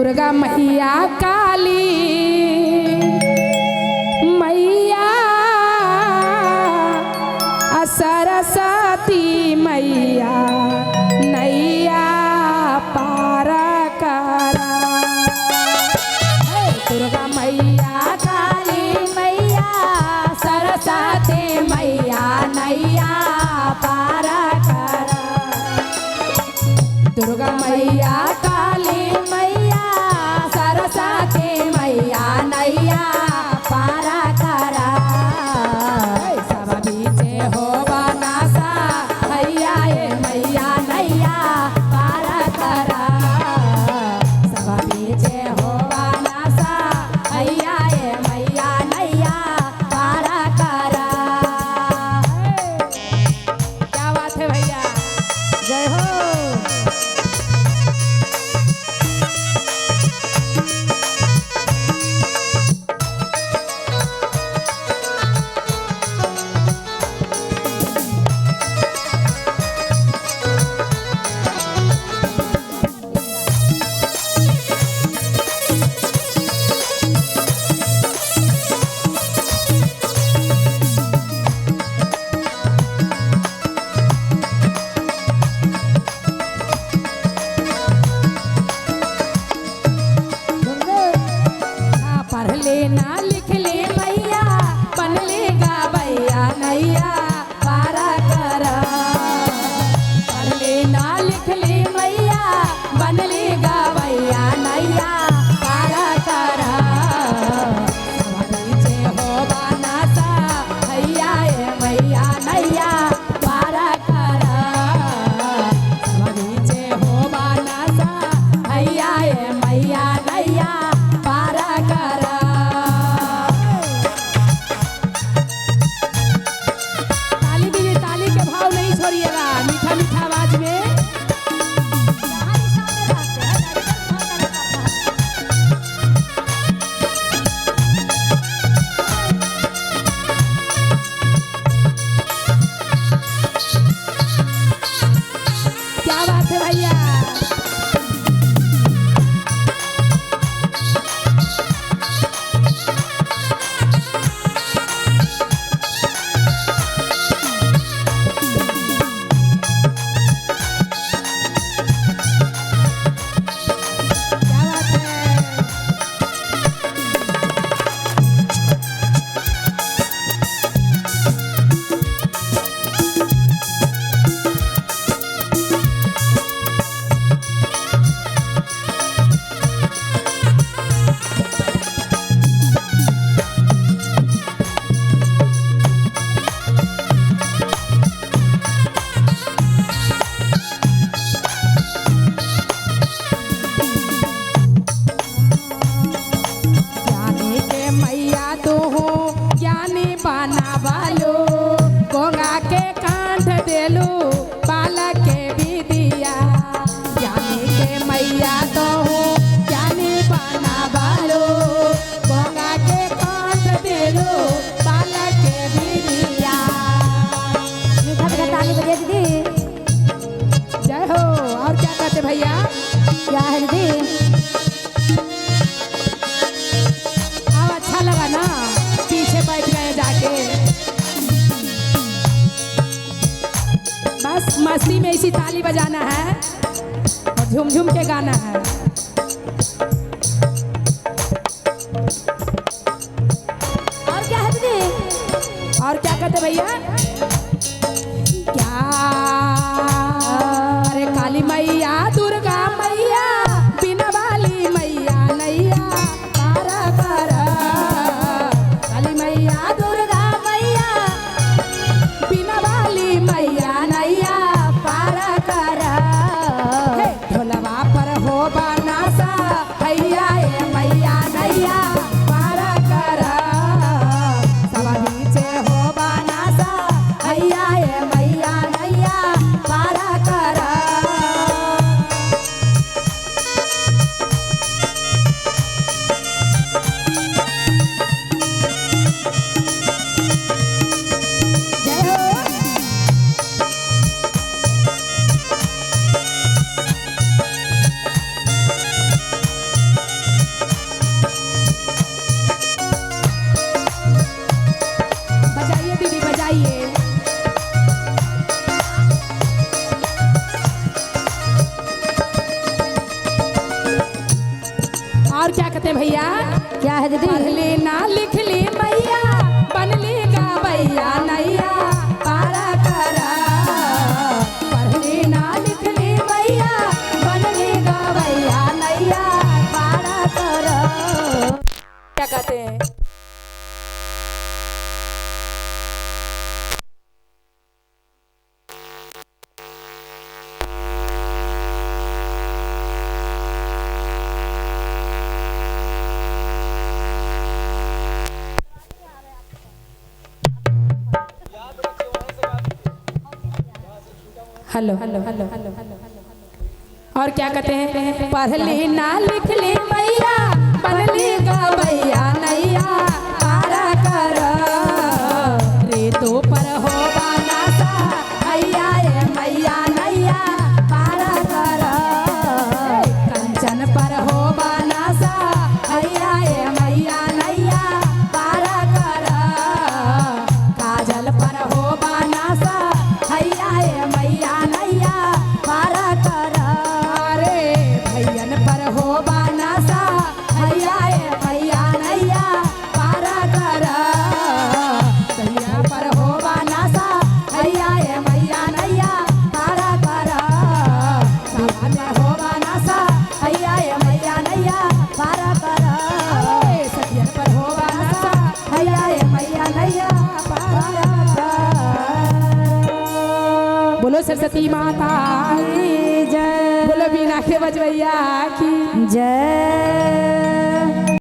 दुर्गा मैया काली मैया सरस्वती मैया नैया पार करा। दुर्गा मैया काली मैया सरस्वती मैया नैया पार करा। दुर्गा मैया काली मैया सरस्वती मैया नैया पार करा। सब बीचे हो बनासा हैया ए मैया नैया पार करा। सब बीचे हो बनासा हैया ए मैया नैया पार करा। क्या बात है भैया, जय हो। पढ़ लेना लिख ले मैया बन लेगा भैया नैया पार करा। पढ़ लेना लिख ले मैया बन लेगा भैया नैया पार करा। सब नीचे हो बनासा हैया ए मैया नैया पार करा। सब नीचे हो बनासा हैया ए मैया नैया पार करा। ताली दीजिए, ताली के भाव नहीं छोड़िएगा, मीठा मीठा आवाज में। क्या बात है भैया। क्या बात है। ज्ञानी के मैया तू हो ज्ञानी बना बालो गोंगा के कांठ देलू बालक के विदिया। ज्ञानी के मैया तो हो ज्ञानी बना बालो गोंगा के कांठ देलू बालक के विदिया। मीठा मीठा ताली बजे दीदी, जय हो। और क्या कहते भैया, क्या है दीदी। अब अच्छा लगा ना, पीछे बैठ गए जाके। बस मस्ती में इसी ताली बजाना है और झूम झूम के गाना है। और क्या है दीदी, और क्या कहते भैया। क्या अरे काली मैया दुर्गा मैया बिना वाली मैया नैया पार करा। काली मैया दुर्गा मैया बिना वाली मैया नैया पार करा। ढोलवा पर हो बनासा हैया ए मैया नैया पार करा। सब नीचे हो बनासा हैया ए मैया नैया पार करा। जय हो। और क्या कहते भैया, क्या है दीदी? पढ़ली ना लिखली मैया बनली गवैया नैया पारा करा। पढ़ली ना लिखली मैया बनली गवैया नैया पारा करा। क्या कहते हैं? Hello hello hello hello hello. और क्या कहते हैं, पढ़ली ना लिखली मैया बनली गवैया नैया पारा कर। रे तो पर हो बाना सा हैया ए मैया नैया पारा कर। कंचन पर हो बाना सा हैया ए मैया नैया पारा कर। काजल पर हो बाना सा हैया ए मैया नैया पारा कर। रे भैयन पर हो बाना सा हैया ए मैया नैया पारा कर। सैया पर हो बाना सा हैया ए मैया नैया पारा कर। सावन पर हो बाना सा हैया ए मैया नैया पारा कर। सखियन पर हो बाना सा हैया ए मैया नैया पारा कर। बोलो सरस्वती माता की जय, बोलो बीना के बजवैया की जय।